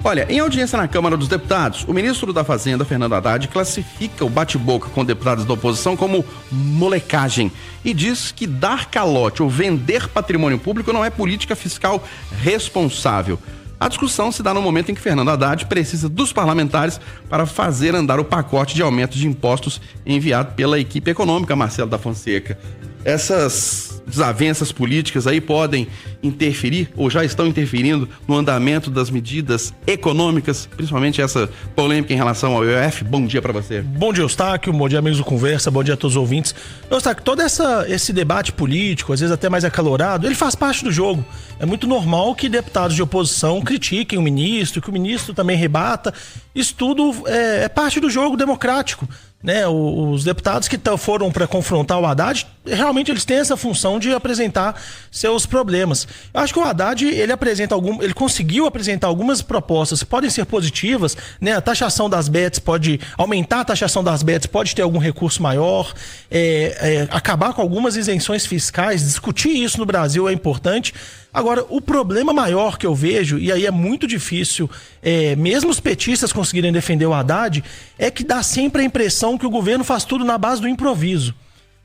Olha, em audiência na Câmara dos Deputados, o ministro da Fazenda, Fernando Haddad, classifica o bate-boca com deputados da oposição como molecagem e diz que dar calote ou vender patrimônio público não é política fiscal responsável. A discussão se dá no momento em que Fernando Haddad precisa dos parlamentares para fazer andar o pacote de aumento de impostos enviado pela equipe econômica, Marcelo da Fonseca. Essas desavenças políticas aí podem interferir ou já estão interferindo no andamento das medidas econômicas, principalmente essa polêmica em relação ao IOF. Bom dia para você. Bom dia, Eustáquio. Bom dia, amigos do Conversa. Bom dia a todos os ouvintes. Eustáquio, todo esse debate político, às vezes até mais acalorado, ele faz parte do jogo. É muito normal que deputados de oposição critiquem o ministro, que o ministro também rebata. Isso tudo é parte do jogo democrático. Né, os deputados que foram para confrontar o Haddad, realmente eles têm essa função de apresentar seus problemas. Eu acho que o Haddad, ele conseguiu apresentar algumas propostas que podem ser positivas, né? A taxação das bets aumentar a taxação das bets, pode ter algum recurso maior, acabar com algumas isenções fiscais, discutir isso no Brasil é importante. Agora, o problema maior que eu vejo, e aí é muito difícil, mesmo os petistas conseguirem defender o Haddad, é que dá sempre a impressão que o governo faz tudo na base do improviso.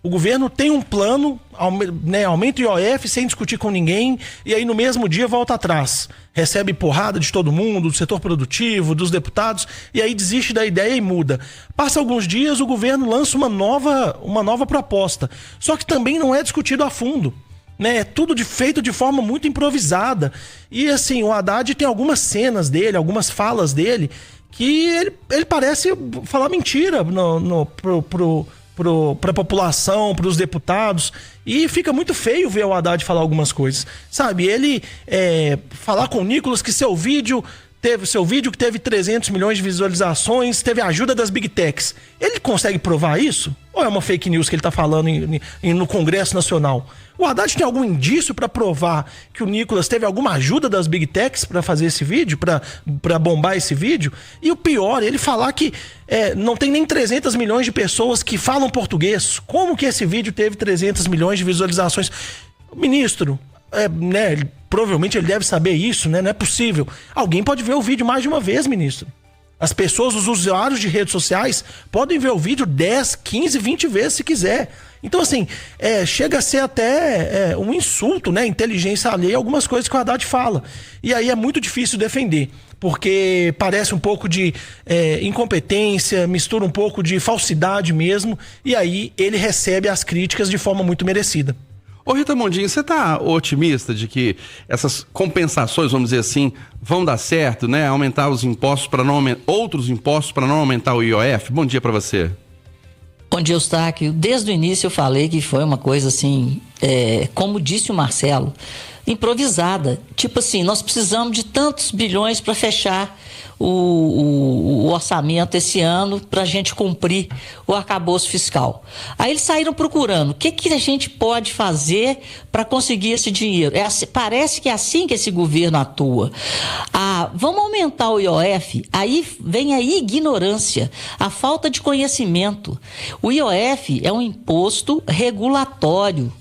O governo tem um plano, aumenta o IOF sem discutir com ninguém, e aí no mesmo dia volta atrás. Recebe porrada de todo mundo, do setor produtivo, dos deputados, e aí desiste da ideia e muda. Passa alguns dias, o governo lança uma nova proposta, só que também não é discutido a fundo. É tudo feito de forma muito improvisada. E assim, o Haddad tem algumas cenas dele, algumas falas dele, que ele parece falar mentira pra população, pros deputados. E fica muito feio ver o Haddad falar algumas coisas. Sabe, ele falar com o Nicolas que seu vídeo que teve 300 milhões de visualizações, teve a ajuda das Big Techs. Ele consegue provar isso? Ou é uma fake news que ele está falando no Congresso Nacional? O Haddad tem algum indício para provar que o Nicolas teve alguma ajuda das Big Techs para fazer esse vídeo, para bombar esse vídeo? E o pior, ele falar que não tem nem 300 milhões de pessoas que falam português. Como que esse vídeo teve 300 milhões de visualizações? Ministro, provavelmente ele deve saber isso, né? Não é possível. Alguém pode ver o vídeo mais de uma vez, ministro. As pessoas, os usuários de redes sociais, podem ver o vídeo 10, 15, 20 vezes se quiser. Então, assim, chega a ser até um insulto, né? Inteligência alheia, algumas coisas que o Haddad fala. E aí é muito difícil defender, porque parece um pouco de incompetência, mistura um pouco de falsidade mesmo, e aí ele recebe as críticas de forma muito merecida. Ô Rita Mondinho, você está otimista de que essas compensações, vamos dizer assim, vão dar certo, né? Aumentar os impostos para não aumentar, outros impostos para não aumentar o IOF? Bom dia para você. Bom dia, Eustáquio. Desde o início eu falei que foi uma coisa assim, como disse o Marcelo, improvisada. Tipo assim, nós precisamos de tantos bilhões para fechar o orçamento esse ano para a gente cumprir o arcabouço fiscal. Aí eles saíram procurando o que a gente pode fazer para conseguir esse dinheiro. Parece que é assim que esse governo atua. Vamos aumentar o IOF, aí vem a ignorância, a falta de conhecimento. O IOF é um imposto regulatório.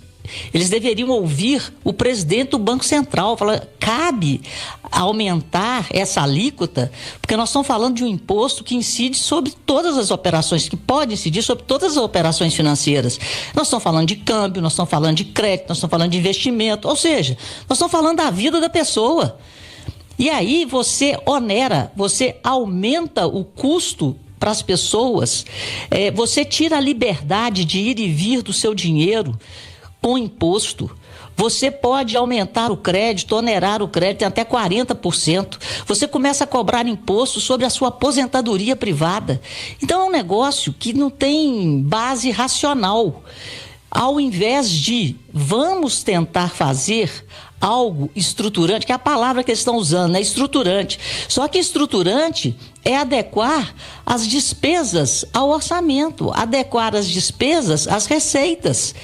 Eles deveriam ouvir o presidente do Banco Central, falar, cabe aumentar essa alíquota, porque nós estamos falando de um imposto que incide sobre todas as operações, que pode incidir sobre todas as operações financeiras. Nós estamos falando de câmbio, nós estamos falando de crédito, nós estamos falando de investimento, ou seja, nós estamos falando da vida da pessoa. E aí você onera, você aumenta o custo para as pessoas, você tira a liberdade de ir e vir do seu dinheiro com imposto. Você pode aumentar o crédito, onerar o crédito em até 40%. Você começa a cobrar imposto sobre a sua aposentadoria privada. Então é um negócio que não tem base racional. Ao invés de vamos tentar fazer algo estruturante, que é a palavra que eles estão usando, né? Estruturante. Só que estruturante é adequar as despesas ao orçamento, adequar as despesas às receitas.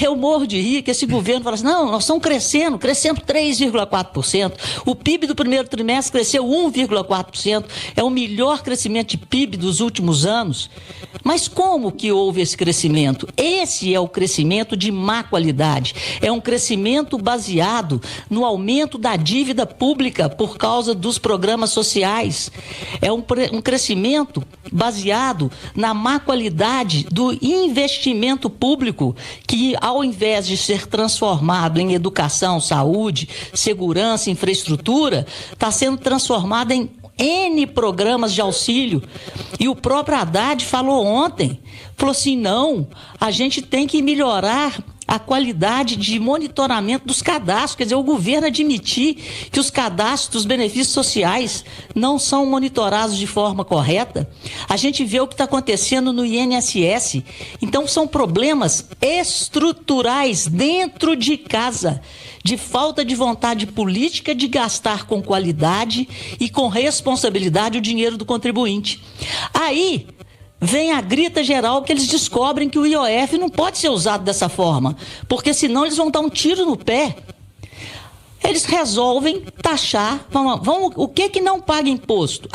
Eu morro de rir que esse governo fala assim, não, nós estamos crescendo 3,4%, o PIB do primeiro trimestre cresceu 1,4%, é o melhor crescimento de PIB dos últimos anos. Mas como que houve esse crescimento? Esse é o crescimento de má qualidade, é um crescimento baseado baseado no aumento da dívida pública por causa dos programas sociais. É um crescimento baseado na má qualidade do investimento público, que ao invés de ser transformado em educação, saúde, segurança, infraestrutura, está sendo transformado em N programas de auxílio. E o próprio Haddad falou ontem, falou assim, não, a gente tem que melhorar a qualidade de monitoramento dos cadastros. Quer dizer, o governo admitir que os cadastros dos benefícios sociais não são monitorados de forma correta. A gente vê o que está acontecendo no INSS. Então, são problemas estruturais dentro de casa, de falta de vontade política de gastar com qualidade e com responsabilidade o dinheiro do contribuinte. Aí vem a grita geral que eles descobrem que o IOF não pode ser usado dessa forma, porque senão eles vão dar um tiro no pé. Eles resolvem taxar, o que não paga imposto?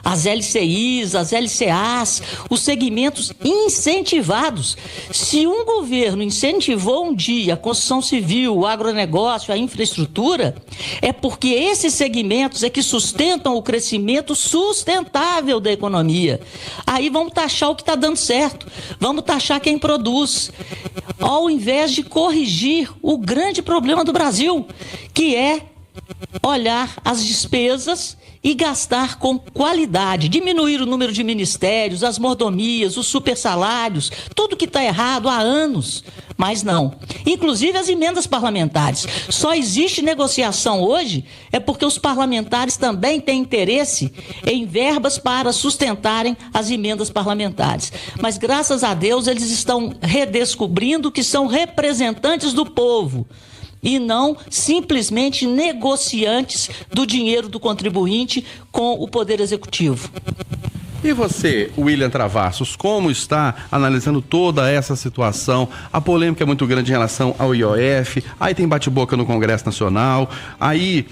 As LCIs, as LCAs, os segmentos incentivados. Se um governo incentivou um dia a construção civil, o agronegócio, a infraestrutura, é porque esses segmentos é que sustentam o crescimento sustentável da economia. Aí vamos taxar o que está dando certo, vamos taxar quem produz, ao invés de corrigir o grande problema do Brasil, que é olhar as despesas e gastar com qualidade, diminuir o número de ministérios, as mordomias, os supersalários, tudo que está errado há anos, mas não. Inclusive as emendas parlamentares. Só existe negociação hoje é porque os parlamentares também têm interesse em verbas para sustentarem as emendas parlamentares. Mas graças a Deus eles estão redescobrindo que são representantes do povo e não simplesmente negociantes do dinheiro do contribuinte com o Poder Executivo. E você, William Travassos, como está analisando toda essa situação? A polêmica é muito grande em relação ao IOF, aí tem bate-boca no Congresso Nacional, aí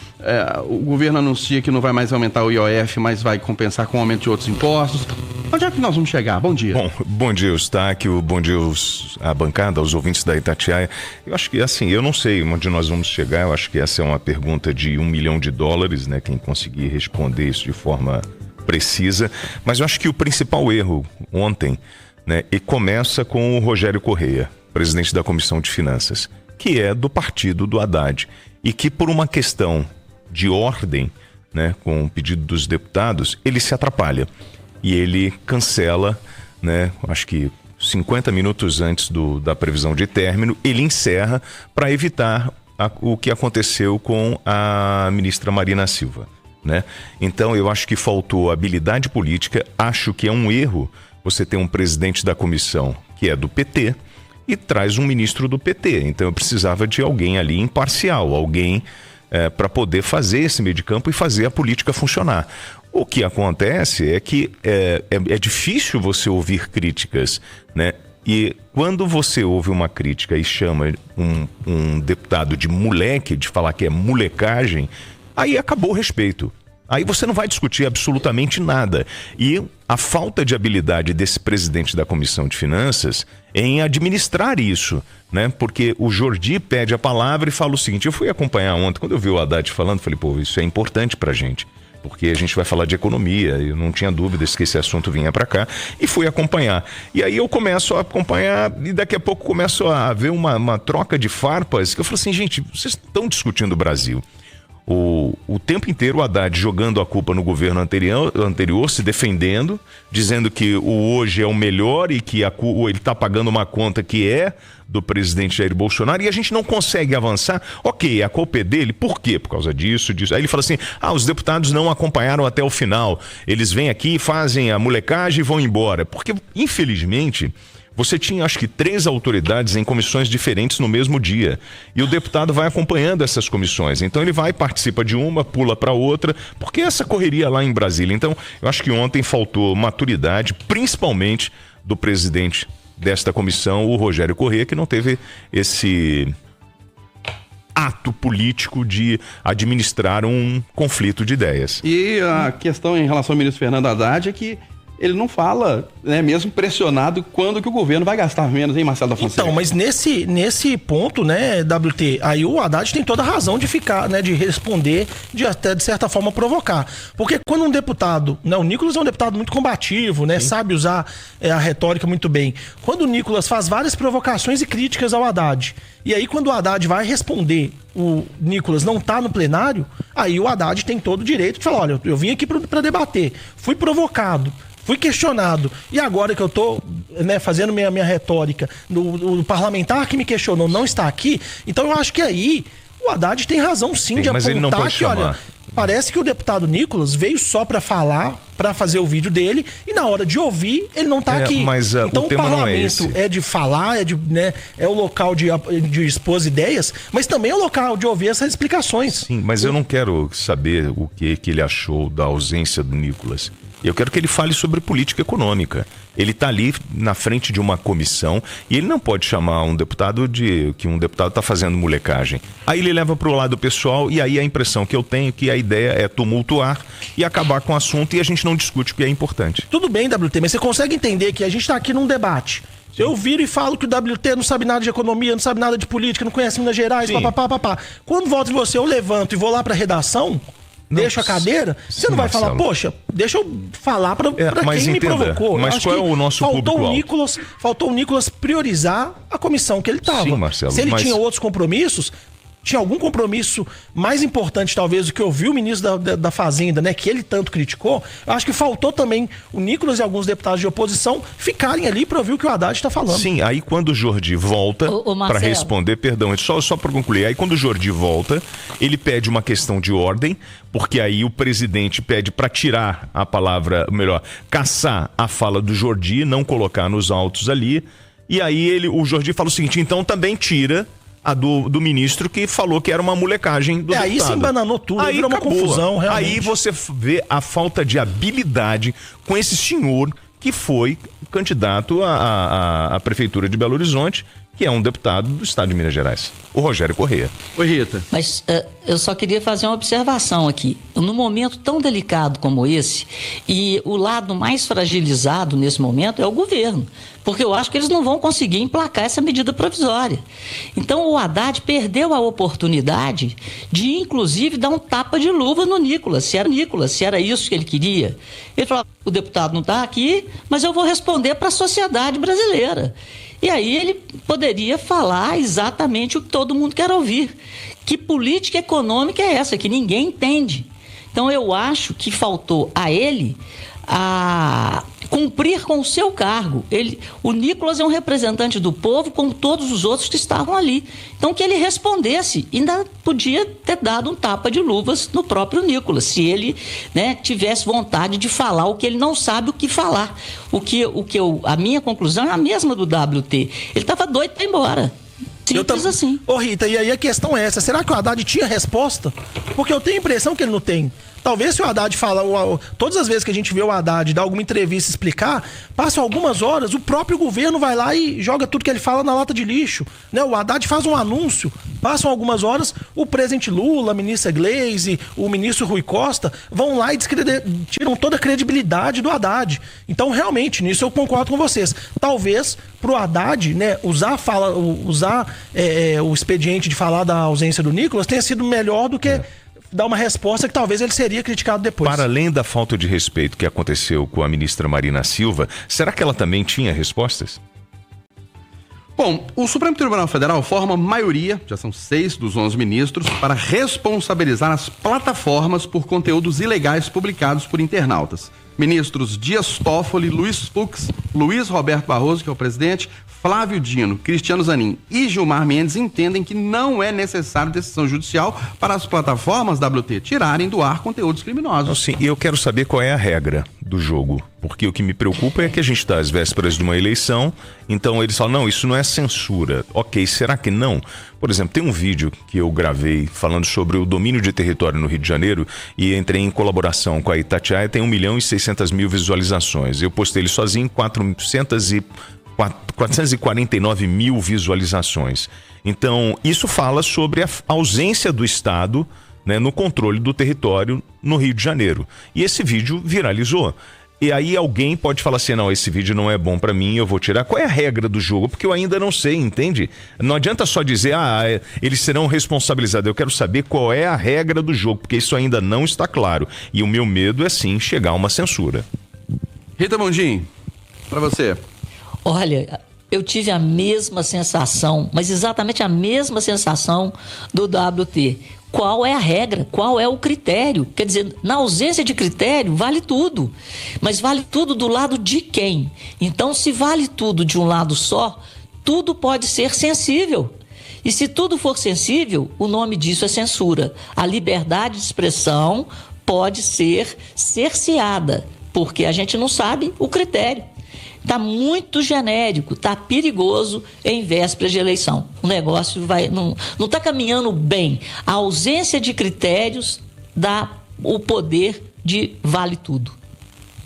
o governo anuncia que não vai mais aumentar o IOF, mas vai compensar com o aumento de outros impostos. Onde é que nós vamos chegar? Bom dia. Bom dia, Eustáquio, bom dia a bancada, aos ouvintes da Itatiaia. Eu acho que, assim, eu não sei onde nós vamos chegar, eu acho que essa é uma pergunta de $1 milhão, né? Quem conseguir responder isso de forma precisa, mas eu acho que o principal erro ontem, né, e começa com o Rogério Correia, presidente da Comissão de Finanças, que é do partido do Haddad, e que por uma questão de ordem, né, com o pedido dos deputados, ele se atrapalha e ele cancela, né, acho que 50 minutos antes da previsão de término, ele encerra para evitar o que aconteceu com a ministra Marina Silva. Né? Então eu acho que faltou habilidade política, acho que é um erro você ter um presidente da comissão que é do PT e traz um ministro do PT, então eu precisava de alguém ali imparcial, alguém para poder fazer esse meio de campo e fazer a política funcionar. O que acontece é que é difícil você ouvir críticas, né? E quando você ouve uma crítica e chama um deputado de moleque, de falar que é molecagem, aí acabou o respeito. Aí você não vai discutir absolutamente nada. E a falta de habilidade desse presidente da Comissão de Finanças em administrar isso, né? Porque o Jordi pede a palavra e fala o seguinte, eu fui acompanhar ontem, quando eu vi o Haddad falando, falei, pô, isso é importante pra gente, porque a gente vai falar de economia, eu não tinha dúvidas que esse assunto vinha para cá, e fui acompanhar. E aí eu começo a acompanhar e daqui a pouco começo a ver uma troca de farpas, que eu falo assim, gente, vocês estão discutindo o Brasil. O tempo inteiro o Haddad jogando a culpa no governo anterior, se defendendo, dizendo que o hoje é o melhor e que ele está pagando uma conta que é do presidente Jair Bolsonaro e a gente não consegue avançar. Ok, a culpa é dele, por quê? Por causa disso. Aí ele fala assim, os deputados não acompanharam até o final, eles vêm aqui, fazem a molecagem e vão embora. Porque, infelizmente, você tinha, acho que, 3 autoridades em comissões diferentes no mesmo dia. E o deputado vai acompanhando essas comissões. Então ele vai, participa de uma, pula para outra, porque essa correria lá em Brasília. Então, eu acho que ontem faltou maturidade, principalmente do presidente desta comissão, o Rogério Correia, que não teve esse ato político de administrar um conflito de ideias. E a questão em relação ao ministro Fernando Haddad é que ele não fala, né, mesmo pressionado, quando que o governo vai gastar menos, hein, Marcelo da Fonseca? Então, mas nesse ponto, né, WT, aí o Haddad tem toda a razão de ficar, né, de responder, de até de certa forma provocar. Porque quando um deputado, né, o Nicolas é um deputado muito combativo, né, sabe usar a retórica muito bem. Quando o Nicolas faz várias provocações e críticas ao Haddad, e aí quando o Haddad vai responder, o Nicolas não tá no plenário, aí o Haddad tem todo o direito de falar, olha, eu vim aqui para debater, fui provocado, fui questionado, e agora que eu tô, né, fazendo minha retórica, o parlamentar que me questionou não está aqui, então eu acho que aí o Haddad tem razão sim de mas apontar ele não pode que, chamar. olha, parece que o deputado Nicolas veio só para falar, para fazer o vídeo dele, e na hora de ouvir, ele não tá aqui. Mas então o tema não é esse. é de falar, é o local de expor ideias, mas também é o local de ouvir essas explicações. Sim, mas eu não quero saber o que ele achou da ausência do Nicolas. Eu quero que ele fale sobre política econômica. Ele está ali na frente de uma comissão e ele não pode chamar um deputado que um deputado está fazendo molecagem. Aí ele leva para o lado pessoal e aí a impressão que eu tenho é que a ideia é tumultuar e acabar com o assunto e a gente não discute o que é importante. Tudo bem, WT, mas você consegue entender que a gente está aqui num debate. Eu viro e falo que o WT não sabe nada de economia, não sabe nada de política, não conhece Minas Gerais, papapá. Quando volto em você, eu levanto e vou lá para a redação... Deixa a cadeira, você não vai Marcelo. falar, poxa, deixa eu falar pra quem me provocou. Mas qual é o nosso público-alvo? Faltou o Nicolas priorizar a comissão que ele estava. Sim, Marcelo, se ele tinha outros compromissos, tinha algum compromisso mais importante, talvez, do que ouvir o ministro da Fazenda, né, que ele tanto criticou, eu acho que faltou também o Nicolas e alguns deputados de oposição ficarem ali para ouvir o que o Haddad está falando. Sim, aí quando o Jordi volta para responder, perdão, só para concluir, aí quando o Jordi volta, ele pede uma questão de ordem, porque aí o presidente pede para tirar a palavra, melhor, caçar a fala do Jordi, não colocar nos autos ali, e aí o Jordi fala o seguinte, então também tira a do ministro que falou que era uma molecagem do deputado. Aí se embananou tudo, aí virou uma confusão, realmente. Aí você vê a falta de habilidade com esse senhor que foi candidato à prefeitura de Belo Horizonte, que é um deputado do estado de Minas Gerais, o Rogério Corrêa. Oi, Rita. Mas eu só queria fazer uma observação aqui. Num momento tão delicado como esse, e o lado mais fragilizado nesse momento é o governo, porque eu acho que eles não vão conseguir emplacar essa medida provisória. Então o Haddad perdeu a oportunidade de, inclusive, dar um tapa de luva no Nicolas, se era isso que ele queria. Ele falou, o deputado não está aqui, mas eu vou responder para a sociedade brasileira. E aí ele poderia falar exatamente o que todo mundo quer ouvir. Que política econômica é essa que ninguém entende? Então eu acho que faltou a ele a cumprir com o seu cargo. O Nicolas é um representante do povo, como todos os outros que estavam ali. Então que ele respondesse, ainda podia ter dado um tapa de luvas no próprio Nicolas, se ele, né, tivesse vontade de falar o que ele não sabe o que falar. A minha conclusão é a mesma do WT. Ele estava doido para ir embora. Simples assim. Ô Rita, e aí a questão é essa, será que o Haddad tinha resposta? Porque eu tenho a impressão que ele não tem. Talvez se o Haddad fala, todas as vezes que a gente vê o Haddad dar alguma entrevista explicar, passam algumas horas, o próprio governo vai lá e joga tudo que ele fala na lata de lixo, né? O Haddad faz um anúncio, passam algumas horas, o presidente Lula, a ministra Gleisi, o ministro Rui Costa, vão lá e tiram toda a credibilidade do Haddad. Então, realmente, nisso eu concordo com vocês. Talvez pro Haddad, né, usar o expediente de falar da ausência do Nicolas tenha sido melhor do que dar uma resposta que talvez ele seria criticado depois. Para além da falta de respeito que aconteceu com a ministra Marina Silva, será que ela também tinha respostas? Bom, o Supremo Tribunal Federal forma maioria, já são 6 dos 11 ministros, para responsabilizar as plataformas por conteúdos ilegais publicados por internautas. Ministros Dias Toffoli, Luiz Fux, Luiz Roberto Barroso, que é o presidente, Flávio Dino, Cristiano Zanin e Gilmar Mendes entendem que não é necessário decisão judicial para as plataformas WT tirarem do ar conteúdos criminosos. Sim, e eu quero saber qual é a regra do jogo, porque o que me preocupa é que a gente está às vésperas de uma eleição, então eles falam, não, isso não é censura. Ok, será que não? Por exemplo, tem um vídeo que eu gravei falando sobre o domínio de território no Rio de Janeiro e entrei em colaboração com a Itatiaia, tem 1.600.000 visualizações. Eu postei ele sozinho, 449 mil visualizações. Então, isso fala sobre a ausência do Estado, né, no controle do território no Rio de Janeiro. E esse vídeo viralizou. e aí alguém pode falar assim, não, esse vídeo não é bom pra mim, eu vou tirar. Qual é a regra do jogo? Porque eu ainda não sei, entende? Não adianta só dizer, eles serão responsabilizados. Eu quero saber qual é a regra do jogo, porque isso ainda não está claro. E o meu medo é sim chegar a uma censura. Rita Mundim, pra você. Olha, eu tive a mesma sensação, mas exatamente a mesma sensação do WT. Qual é a regra? Qual é o critério? Quer dizer, na ausência de critério, vale tudo. Mas vale tudo do lado de quem? Então, se vale tudo de um lado só, tudo pode ser sensível. E se tudo for sensível, o nome disso é censura. A liberdade de expressão pode ser cerceada, porque a gente não sabe o critério. Está muito genérico, está perigoso em vésperas de eleição. O negócio não está caminhando bem. A ausência de critérios dá o poder de vale tudo.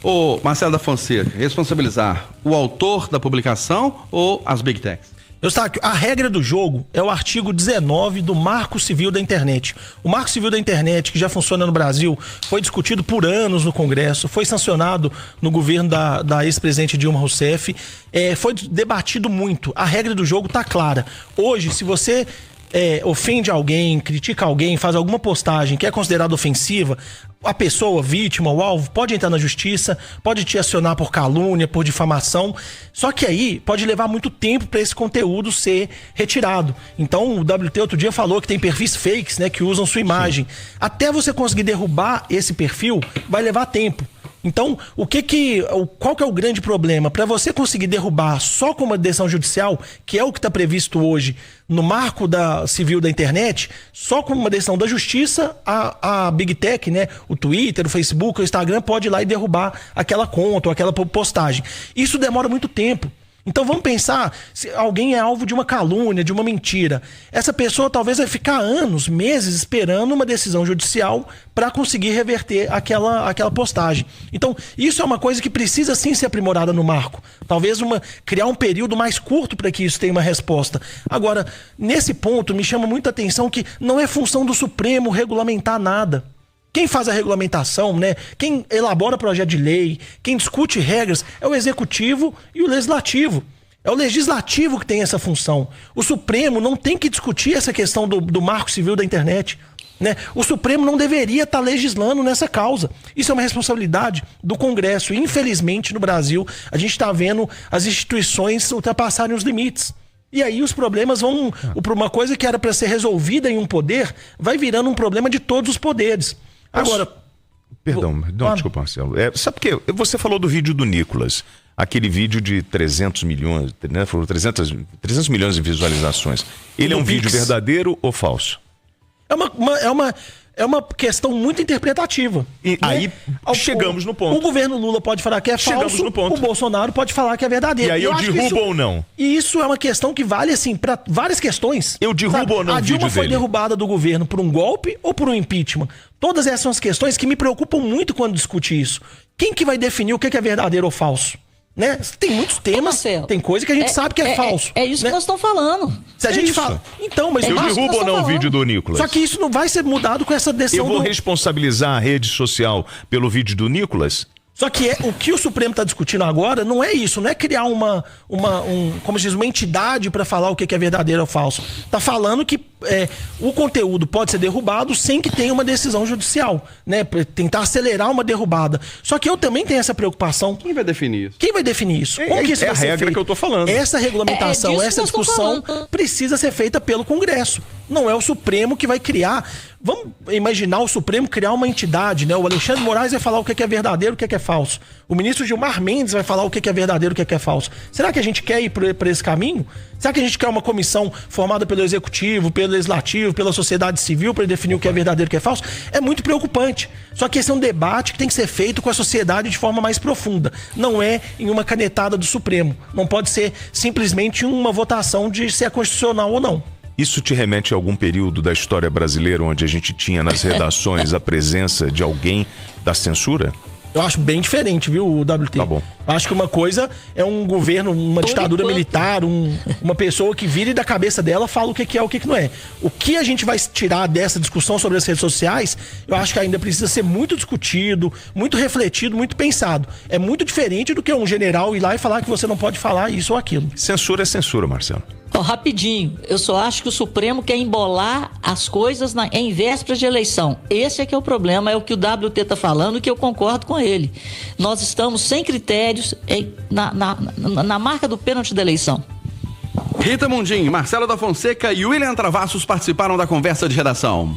Ô, Marcelo da Fonseca, responsabilizar o autor da publicação ou as Big Techs? Eustáquio, a regra do jogo é o artigo 19 do Marco Civil da Internet. O Marco Civil da Internet, que já funciona no Brasil, foi discutido por anos no Congresso, foi sancionado no governo da ex-presidente Dilma Rousseff, foi debatido muito. A regra do jogo está clara. Hoje, se você ofende alguém, critica alguém, faz alguma postagem que é considerada ofensiva, a pessoa, vítima, o alvo, pode entrar na justiça, pode te acionar por calúnia, por difamação, só que aí pode levar muito tempo para esse conteúdo ser retirado. Então o WT outro dia falou que tem perfis fakes, né, que usam sua imagem. Sim. Até você conseguir derrubar esse perfil, vai levar tempo. Então, qual que é o grande problema? Para você conseguir derrubar só com uma decisão judicial, que é o que está previsto hoje no marco civil da internet, só com uma decisão da justiça, a Big Tech, né, o Twitter, o Facebook, o Instagram pode ir lá e derrubar aquela conta ou aquela postagem. Isso demora muito tempo. Então vamos pensar, se alguém é alvo de uma calúnia, de uma mentira, essa pessoa talvez vai ficar anos, meses esperando uma decisão judicial para conseguir reverter aquela postagem. Então isso é uma coisa que precisa sim ser aprimorada no marco. Talvez criar um período mais curto para que isso tenha uma resposta. Agora, nesse ponto me chama muita atenção que não é função do Supremo regulamentar nada. Quem faz a regulamentação, né? Quem elabora projeto de lei, quem discute regras é o Executivo e o Legislativo. É o Legislativo que tem essa função. O Supremo não tem que discutir essa questão do Marco Civil da Internet, né? O Supremo não deveria estar legislando nessa causa. Isso é uma responsabilidade do Congresso. E, infelizmente, no Brasil, a gente está vendo as instituições ultrapassarem os limites. E aí os problemas vão... Uma coisa que era para ser resolvida em um poder, vai virando um problema de todos os poderes. Agora... Perdão, desculpa, Marcelo. Sabe por quê? Você falou do vídeo do Nicolas. Aquele vídeo de 300 milhões, né? Foram 300 milhões de visualizações. Ele é um vídeo verdadeiro ou falso? É uma questão muito interpretativa. E né? Aí chegamos no ponto. O governo Lula pode falar que é falso, o Bolsonaro pode falar que é verdadeiro. E aí eu derrubo ou não? E isso é uma questão que vale assim para várias questões. Eu derrubo ou não o vídeo dele? A Dilma foi derrubada do governo por um golpe ou por um impeachment? Todas essas são as questões que me preocupam muito quando discute isso. Quem que vai definir o que é verdadeiro ou falso? Né? Tem muitos temas, Marcelo, tem coisa que a gente sabe que é falso. É isso, né, que nós estamos falando. Se a gente fala... Então, mas eu derrubo ou não o vídeo do Nicolas? Só que isso não vai ser mudado com essa decisão. Eu vou responsabilizar a rede social pelo vídeo do Nicolas? Só que o que o Supremo está discutindo agora não é isso, não é criar uma entidade para falar o que é verdadeiro ou falso. Está falando que o conteúdo pode ser derrubado sem que tenha uma decisão judicial, né? Pra tentar acelerar uma derrubada. Só que eu também tenho essa preocupação. Quem vai definir isso? Quem vai definir isso? Como que isso vai ser a regra feito? que eu estou falando. Essa regulamentação, essa discussão precisa ser feita pelo Congresso. Não é o Supremo que vai criar. Vamos imaginar o Supremo criar uma entidade, né? O Alexandre Moraes vai falar o que é verdadeiro, o que é falso. O ministro Gilmar Mendes vai falar o que é verdadeiro, o que é falso. Será que a gente quer ir por esse caminho? Será que a gente quer uma comissão formada pelo Executivo, pelo Legislativo, pela sociedade civil para definir o que é verdadeiro e o que é falso? É muito preocupante. Só que esse é um debate que tem que ser feito com a sociedade de forma mais profunda. Não é em uma canetada do Supremo. Não pode ser simplesmente uma votação de se é constitucional ou não. Isso te remete a algum período da história brasileira onde a gente tinha nas redações a presença de alguém da censura? Eu acho bem diferente, viu, o WT? Tá bom. Eu acho que uma coisa é um governo, uma ditadura militar, uma pessoa que vira e da cabeça dela fala o que é, o que não é. O que a gente vai tirar dessa discussão sobre as redes sociais, eu acho que ainda precisa ser muito discutido, muito refletido, muito pensado. É muito diferente do que um general ir lá e falar que você não pode falar isso ou aquilo. Censura é censura, Marcelo. Rapidinho, eu só acho que o Supremo quer embolar as coisas em vésperas de eleição. Esse é que é o problema, é o que o WT está falando e que eu concordo com ele. Nós estamos sem critérios na marca do pênalti da eleição. Rita Mundim, Marcelo da Fonseca e William Travassos participaram da conversa de redação.